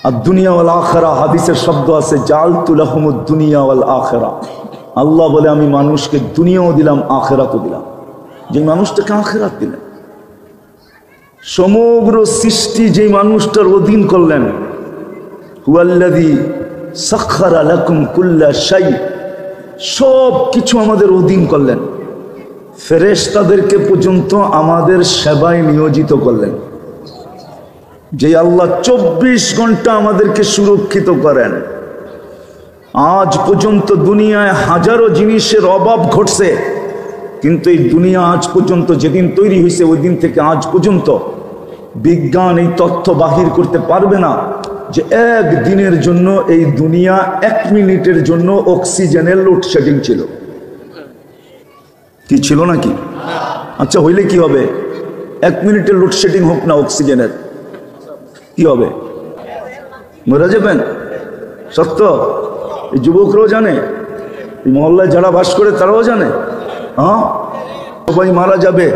আর দুনিয়া ওয়াল আখিরা হাদিসের শব্দ আছে জালতু লাহুমুদ দুনিয়া ওয়াল আখিরা। আল্লাহ বলে আমি মানুষকে দুনিয়াও দিলাম আখিরাতও দিলাম। যে মানুষটাকে আখিরাত দিলেন, সমগ্র সৃষ্টি যে মানুষটার অধীন করলেন, হুয়াল্লাযী সাখখারা লাকুম কুল্লা শাই, সব কিছু আমাদের অধীন করলেন, ফেরেশতাদেরকে পর্যন্ত আমাদের সেবায় নিয়োজিত করলেন। যে আল্লাহ 24 ঘন্টা আমাদেরকে সুরক্ষিত করেন। আজ পর্যন্ত দুনিয়ায় হাজারো জিনিসের অভাব ঘটছে, কিন্তু এই দুনিয়া আজ পর্যন্ত যেদিন তৈরি হয়েছে ওই দিন থেকে আজ পর্যন্ত বিজ্ঞান এই তথ্য বাহির করতে পারবে না যে এক দিনের জন্য এই দুনিয়া 1 মিনিটের জন্য অক্সিজেনের লোডশেডিং ছিল। কি ছিল নাকি? আচ্ছা, হইলে কি হবে? 1 মিনিটের লোডশেডিং হোক না অক্সিজেনের, কি হবে? মরে যাবেন। সত্য। এই যুবকরাও জানে, এই মহল্লায় যারা বাস করে তারাও জানে, হ্যাঁ সবাই মারা যাবে।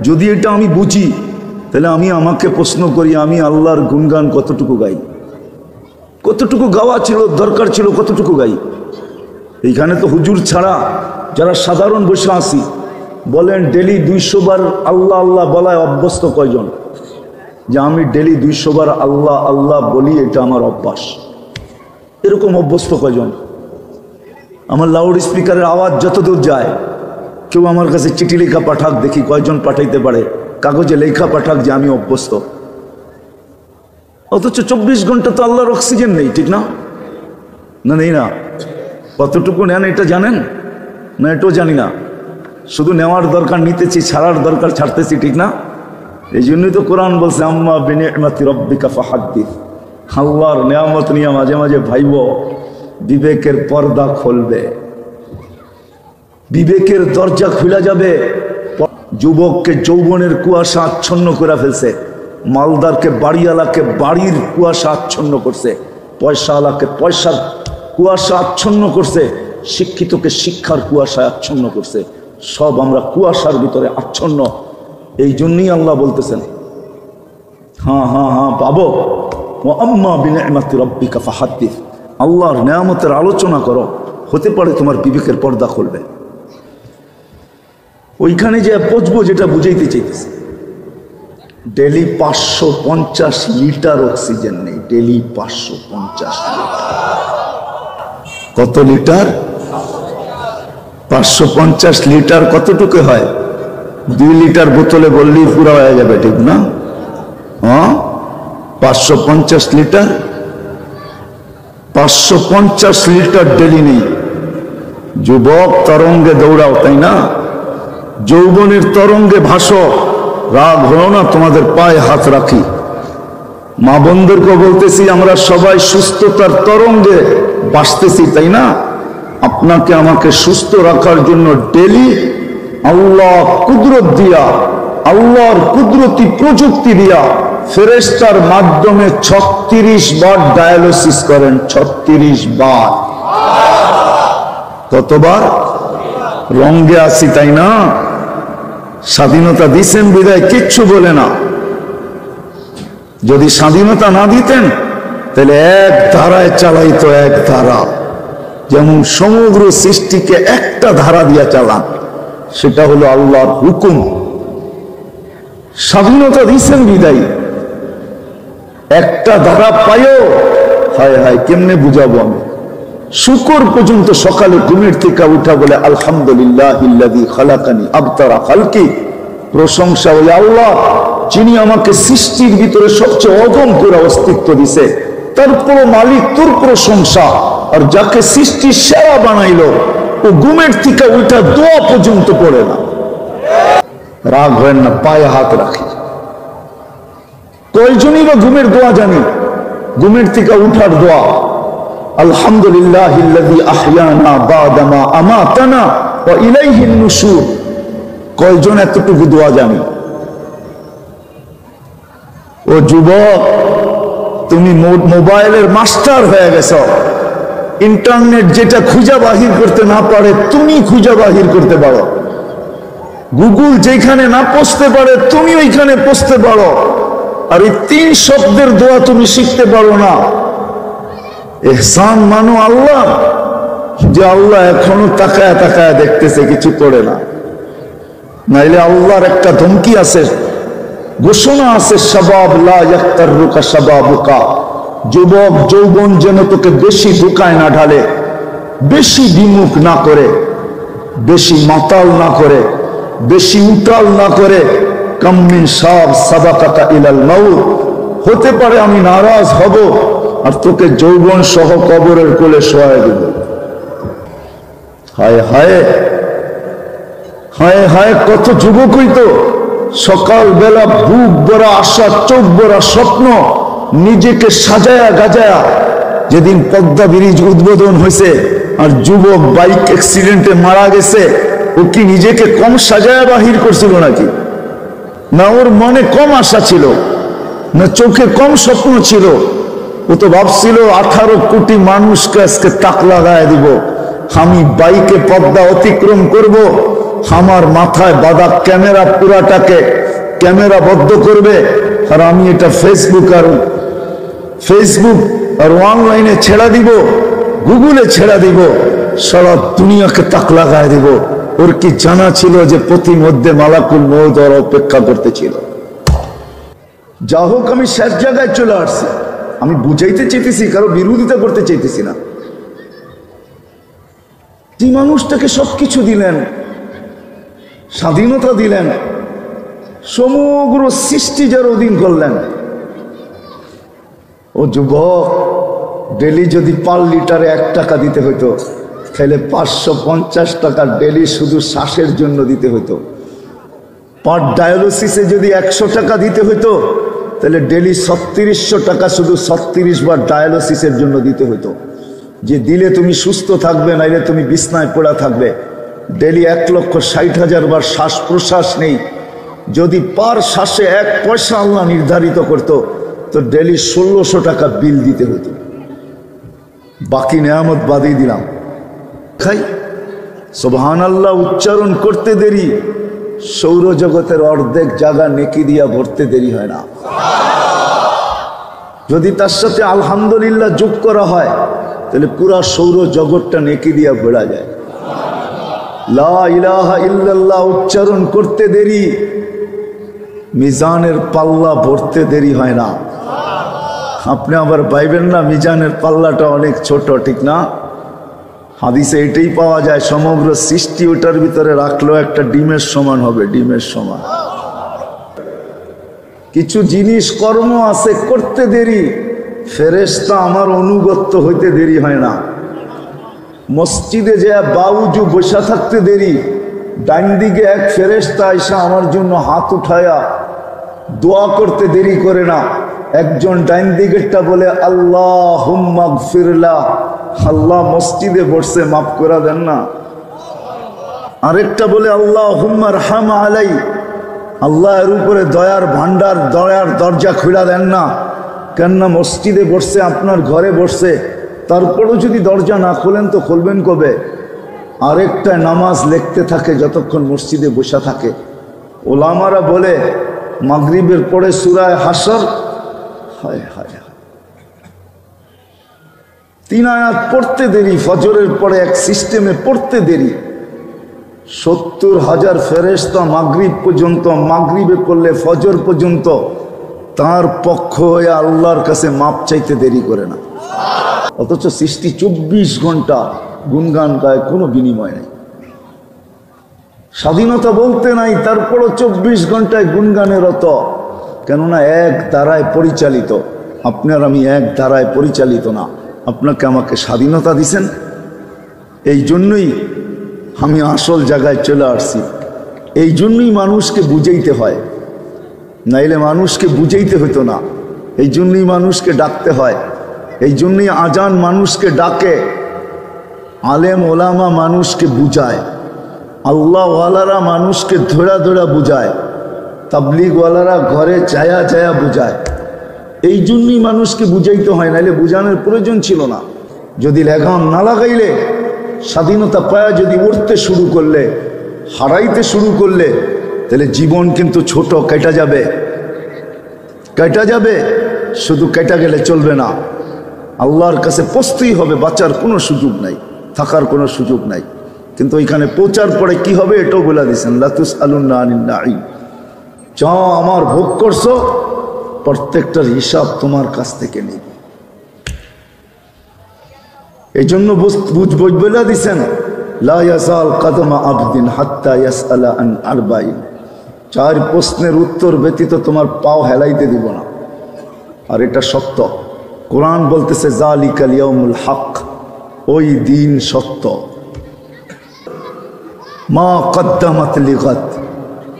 যদি এটা আমি বুঝি, তাহলে আমি আমাকে প্রশ্ন করি, আমি আল্লাহর গুণগান কতটুকু গাই? কতটুকু গাওয়া ছিল দরকার ছিল, কতটুকু গাই? এইখানে তো হুজুর ছাড়া যারা সাধারণ বসে আসি, বলেন ডেলি 200 বার আল্লাহ আল্লাহ বলায় অভ্যস্ত কয়জন? যে আমি ডেলি 200 বার আল্লাহ আল্লাহ বলি, এটা আমার অভ্যাস। এরকম অভ্যস্ত কয়জন? আমার লাউড স্পিকারের আওয়াজ যতদূর যায়, কেউ আমার কাছে চিঠি লেখা পাঠাক, দেখি কয়জন পাঠাইতে পারে, কাগজে লেখা পাঠাক যে আমি অভ্যস্ত। অথচ 24 ঘন্টা তো আল্লাহর অক্সিজেন নেই, ঠিক না? না নেই না? কতটুকু নেন এটা জানেন না? এটাও জানি না। শুধু নেওয়ার দরকার নিতেছি, ছাড়ার দরকার ছাড়তেছি, ঠিক না? এই জন্যই তো কোরআন বলছে আম্মা বিনিআমাতি রাব্বিকা ফাহাদ্দিস। আল্লাহর নেয়ামত নিয়ে মাঝে মাঝে ভাইব, বিবেকের পর্দা খুলবে, বিবেকের দরজা খুলে যাবে। যুবককে যৌবনের কুয়াশা আচ্ছন্ন করে ফেলছে, মালদারকে বাড়িওয়ালাকে বাড়ির কুয়াশা আচ্ছন্ন করছে, পয়সাওয়ালাকে পয়সার কুয়াশা আচ্ছন্ন করছে, শিক্ষিতকে শিক্ষার কুয়াশায় আচ্ছন্ন করছে। সব আমরা কুয়াশার ভিতরে আচ্ছন্ন। এই জন্যই আল্লাহ বলতেছেন হ্যাঁ হ্যাঁ হ্যাঁ পাবো। আম্মা বিনিআমাতি রাব্বিকা ফাহাদ্দিস, আল্লাহর নেয়ামতের আলোচনা করো, হতে পারে তোমার বিবেকের পর্দা খুলবে। ওইখানে যে পৌঁছবো যেটা বুঝাইতে চাইতেছে, ডেলি 550 লিটার অক্সিজেন নেই, ডেলি 550 লিটার। কত লিটার? 550 লিটার কতটুকু হয়? 2 লিটার বোতলে বললেই পুরা হয়ে যাবে, ঠিক না? হ্যাঁ, 550 লিটার, 550 লিটার ডেলি নেই। যুবক তরঙ্গে দৌড়াও, তাই না? যৌবনের তরঙ্গে ভাসো, রাগ হও না, তোমাদের পায়ে হাত রাখি। মা বোনদেরকে বলতেছি, আমরা সবাই সুস্থতার তরঙ্গে ভাসতেছি, তাই না? আপনাকে আমাকে সুস্থ রাখার জন্য ডেলি আল্লাহ কুদরত দিয়া, আল্লাহর কুদরতি প্রযুক্তি দিয়া ফেরেশতার মাধ্যমে 36 বার ডায়ালিসিস করেন। 36 বার। কতবার? রঙ্গে আছি, তাই না? স্বাধীনতা দিছেন বিদায় কিচ্ছু বলে না। যদি স্বাধীনতা না দিতেন তাহলে এক ধারায় চালাইতো, এক ধারা। যেমন সমগ্র সৃষ্টিকে একটা ধারা দিয়া চালান, সেটা হলো আল্লাহর হুকুম। স্বাধীনতা দিছেন বিদায় একটা ধারা পাইও, হায় হায় কেমনে বুঝাবো আমি। শুকর পর্যন্ত সকালে ঘুমের থেকে উঠা বলে আলহামদুলিল্লাহিল্লাযী খালাকানি আবতারা খালকি, প্রশংসা ওই আল্লাহ যিনি আমাকে সৃষ্টির ভিতরে সবচেয়ে অগম করে অস্তিত্ব দিছে, তারপর মালিক তোর প্রশংসা। আর যাকে সৃষ্টির সেরা বানাইলো ও ঘুমের থেকে উঠা দোয়া পর্যন্ত পড়ে না। রাগ হয় না, পায়ে হাত রাখি। কয়জনই বা ঘুমের দোয়া জানি? ঘুমের থেকে উঠার দোয়া আলহামদুলিল্লাহিল্লাযী আহইয়ানা বা'দা মা আমাতানা ওয়া ইলাইহিন নুশুর। কয়জন এতটুকু দোয়া জানি? ও যুবক, তুমি মোবাইলের মাস্টার হয়ে গেছো। ইন্টারনেট যেটা খুঁজা বাহির করতে না পারে তুমি খুঁজা বাহির করতে পারো। গুগল যেখানে না পৌঁছতে পারে তুমি ওইখানে পৌঁছতে পারো। আর এই 3 শব্দের দোয়া তুমি শিখতে পারো না, ইহসান মানো আল্লাহ, যে আল্লাহ এখনো তাকায় তাকায় দেখতেছে, কিছু করে না। নাইলে আল্লাহর একটা ধমকি আছে, ঘোষণা আছে, শাবাব লা ইয়াক্তারুকা শাবাবুকা, যুবক যৌবন যেন তোকে বেশি ধোঁকায় না ঢালে, বেশি বিমুখ না করে, বেশি মাতাল না করে, বেশি উতাল না করে। কাম মিন শাব সাবাকাকা ইলাল মাউত, হতে পারে আমি নারাজ হব আর তোকে যৌবন সহ কবরের কোলে শোয়ায় দেব। হায় হায় হায় হায়, কত যুবকই তো সকাল বেলা বুক ভরা আশা, চোখ ভরা স্বপ্ন, নিজেকে সাজায়া গাজায়া, যেদিন পদ্মা ব্রিজ উদ্বোধন হয়েছে আর যুবক বাইক অ্যাক্সিডেন্টে মারা গেছে, ও কি নিজেকে কম সাজায়া বাহির করছিল নাকি? না ওর মনে কম আশা ছিল, না চোখে কম স্বপ্ন ছিল? ও তো ভাবছিল 18 কোটি মানুষকে আজকে তাক লাগায় দিব, আমি বাইকে পদ্মা অতিক্রম করব, আমার মাথায় বাঁধা ক্যামেরা পুরাটাকে ক্যামেরা বদ্ধ করবে, আর আমি এটা ফেসবুক আর অনলাইনে ছেড়া দিব, গুগলে ছেড়া দিব, সারা দুনিয়াকে তাক লাগায় দিব। ওর কি জানা ছিল যে প্রতিমধ্যে মালাকুল মউত ওর অপেক্ষা করতেছিল? যা হোক, আমি শেষ জায়গায় চলে আসছি। আমি বুঝাইতে চাইতেছি, কারো বিরোধিতা করতে চাইতেছি না। যে মানুষটাকে সবকিছু দিলেন, স্বাধীনতা দিলেন, সমগ্র সৃষ্টি যার অধীন করলেন, ও যুবক, ডেলি যদি পার লিটারে 1 টাকা দিতে হইতো, তাহলে 550 টাকা ডেলি শুধু শ্বাসের জন্য দিতে হইতো। পার ডায়ালিসিসে যদি 100 টাকা দিতে হইতো, তাহলে ডেলি 3600 টাকা শুধু 36 বার ডায়ালিসিসের জন্য দিতে হইতো। যে দিলে তুমি সুস্থ থাকবে, নাইলে তুমি বিছনায় পড়া থাকবে। ডেলি 1,60,000 বার শ্বাস প্রশ্বাস নেই, যদি পার শ্বাসে 1 পয়সা আল্লাহ নির্ধারিত করত, তো ডেলি 1600 টাকা বিল দিতে হতো। বাকি নেয়ামত বাদই দিলাম। খাই সুবহানাল্লাহ উচ্চারণ করতে দেরি, সৌরজগতের অর্ধেক জায়গা নেকি দিয়া ভরতে দেরি হয় না। যদি তার সাথে আলহামদুলিল্লাহ যোগ করা হয়, তাহলে পুরা সৌরজগৎটা নেকি দিয়া ভরা যায়। লা ইলাহা ইল্লাল্লাহ উচ্চারণ করতে দেরি, মিজানের পাল্লা ভরতে দেরি হয় না। আপনি আবার ভাইবেন না মিজানের পাল্লাটা অনেক ছোট, ঠিক না? হাদিসে এটাই পাওয়া যায়, সমগ্র সৃষ্টি ওটার ভিতরে রাখলেও একটা ডিমের সমান হবে, ডিমের সমান। কিছু জিনিস কর্ম আছে করতে দেরি, ফেরেশতা আমার অনুগত্য হইতে দেরি হয় না। মসজিদে যে বাউজু বসা থাকতে দেরি, ডাইন দিকে এক ফেরেশতা আইসা আমার জন্য হাত উঠায়া দোয়া করতে দেরি করে না। একজন ডাইন দিকেরটা বলে আল্লাহুম্মা গফিরলা, আল্লাহ মসজিদে বসে মাফ করে দেন না। আরেকটা বলে আল্লাহুম্মা রহম আলাই, আল্লাহ এর উপরে দয়ার ভান্ডার, দয়ার দরজা খুলে দেন না। কেননা মসজিদে বসছে, আপনার ঘরে বসছে, তারপরও যদি দরজা না খোলেন তো খুলবেন কবে? আরেকটা নামাজ লিখতে থাকে যতক্ষণ মসজিদে বসা থাকে। ওলামারা বলে মাগরিবের পরে সূরা হাসর, হায় হায় 3 আয়াত পড়তে দেরি, ফজরের পরে এক সিস্টেমে পড়তে দেরি। 70,000 ফেরেশতা মাগরিব পর্যন্ত, মাগরিবে করলে ফজর পর্যন্ত তার পক্ষ হয়ে আল্লাহর কাছে মাপ চাইতে দেরি করে না। অথচ সৃষ্টি 24 ঘন্টা গুনগান গায়, কোনো বিনিময় নেই। স্বাধীনতা বলতে নাই, তারপরও 24 ঘন্টায় গুনগানে রত। কেননা এক দ্বারায় পরিচালিত। আপনার আমি এক দ্বারায় পরিচালিত না। আপনাকে আমাকে স্বাধীনতা দিছেন, এই জন্যই আমি আসল জায়গায় চলে আসছি। এই জন্যই মানুষকে বুঝাইতে হয়, নাইলে মানুষকে বুঝাইতে হতো না। এই জন্যই মানুষকে ডাকতে হয়, এই জন্যই আজান মানুষকে ডাকে, আলেম ওলামা মানুষকে বুঝায়, আল্লাহওয়ালারা মানুষকে ধরা ধরা বুঝায়, তাবলিগওয়ালারা ঘরে চায়া চায়া বুঝায়। এই জন্যই মানুষকে বুঝাইতে হয়, নাইলে বুঝানোর প্রয়োজন ছিল না। যদি লেগাম না লাগাইলে, স্বাধীনতা পায়া যদি উঠতে শুরু করলে, হারাইতে শুরু করলে, তাহলে জীবন কিন্তু ছোট কেটে যাবে। কেটা যাবে, শুধু কেটা গেলে চলবে না, আল্লাহর কাছে পৌঁছতেই হবে, বাঁচার কোনো সুযোগ নাই, থাকার কোনো সুযোগ নাই। কিন্তু ওইখানে পৌঁছার পরে কি হবে এটাও বলে দিয়েছেন, লা তুসআলুনা আনিন নাঈম, যা আমার ভোগ করছো প্রত্যেকটার হিসাব তোমার কাছ থেকে নেই। এই জন্য বলে দিয়েছেন, লা ইয়াজাল কদমা আবদিন হাত্তা ইয়াসআলা আন আরবাইন, 4 প্রশ্নের উত্তর ব্যতীত তোমার পাও হেলাইতে দিব না। আর এটা সত্য, কোরআন বলতেছে যালিকাল ইয়াউমুল হক, ওই দিন সত্য। মা কদ্দামাত লিগাদ,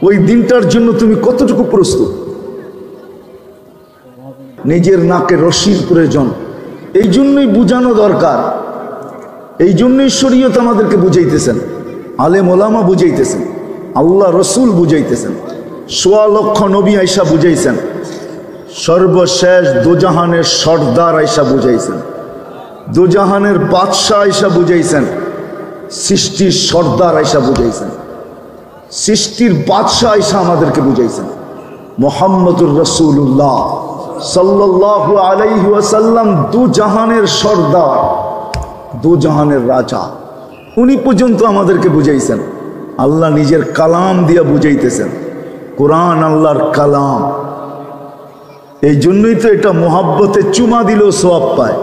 ওই দিনটার জন্য তুমি কতটুকু প্রস্তুত। নিজের নাকে রশির প্রয়োজন, এই জন্যই বুঝানো দরকার, এই জন্যই শরীয়ত আমাদেরকে বুঝাইতেছেন, আলেম ওলামা বুঝাইতেছেন, আল্লাহ রসুল বুঝাইতেছেন, 1.25 লক্ষ নবী আইসা বুঝাইছেন, সর্বশেষ দোজাহানের সর্দার আইসা বুঝাইছেন, দোজাহানের বাদশাহ আইসা বুঝাইছেন, সৃষ্টির সর্দার আইসা বুঝাইছেন, সৃষ্টির বাদশাহ আইসা আমাদেরকে বুঝাইছেন। মুহাম্মদুর রাসূলুল্লাহ সাল্লাল্লাহু আলাইহি ওয়াসাল্লাম দুজাহানের সর্দার, দুজাহানের রাজা, উনি পর্যন্ত আমাদেরকে বুঝাইছেন। আল্লাহ নিজের কালাম দিয়া বুঝাইতেছেন, কোরআন আল্লাহর কালাম। এই জন্যই তো এটা মহব্বতে চুমা দিলেও সওয়াব পায়,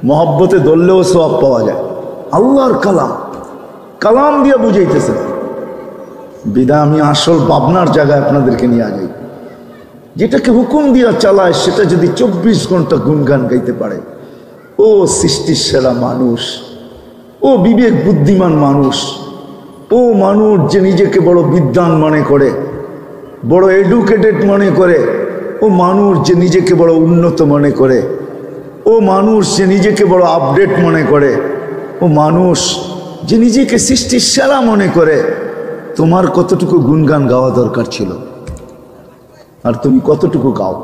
মহব্বতে ধরলেও সওয়াব পাওয়া যায়। আল্লাহর কালাম, কালাম দিয়া বুঝাইতেছেন। বিদায় আমি আসল ভাবনার জায়গায় আপনাদেরকে নিয়ে যাই, যেটাকে হুকুম দিয়া চালায় সেটা যদি 24 ঘন্টা গুনগান গাইতে পারে, ও সৃষ্টির সেরা মানুষ, ও বিবেক বুদ্ধিমান মানুষ, ও মানুষ যে নিজেকে বড় বিদ্বান মনে করে, বড় এডুকেটেড মনে করে, ও মানুষ যে নিজেকে বড় উন্নত মনে করে, ও মানুষ যে নিজেকে বড় আপডেট মনে করে, ও মানুষ যে নিজেকে সৃষ্টির সেরা মনে করে, তোমার কতটুকু গুনগান গাওয়া দরকার ছিল, আর তুমি কতটুকু গাও।